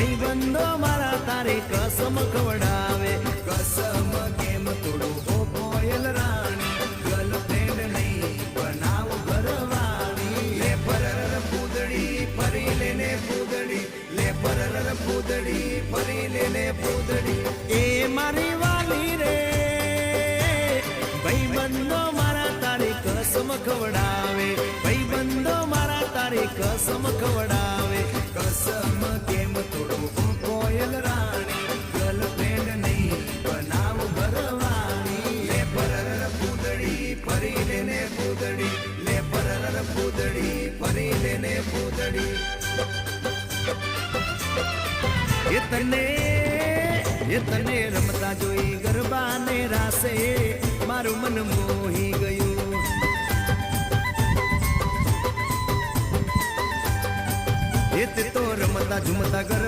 ભાઈબંધો મારા તારી કસમ ખવડાવે. કસમ કેમ તોડું ઓ કોયલ રાણી, ગર્લફ્રેન્ડ નહીં બનાવ ઘરવાળી. લે પરર પૂદડી ફરી લેને પૂદડી, લે પરર પૂદડી ફરી લેને પૂદડી. એ મારી વાલી રે ભાઈબંધો મારા તારી કસમ ખવડાવે. ભાઈબંધો મારા તારી કસમ ખવડાવે. કસમ કેમ તોડું ઓ કોયલ રાણી, ગર્લફ્રેન્ડ નહીં બનાવ ઘરવાળી. લે પરર પૂદડી ફરી લેને પૂદડી, લે પરર પૂદડી ફરી લેને પૂદડી. એ તને રમતા જોઈ ગરબાને રાસે મારું મન મોહી ગયું. એ તે તો રમતા ઝુમતા ગરબા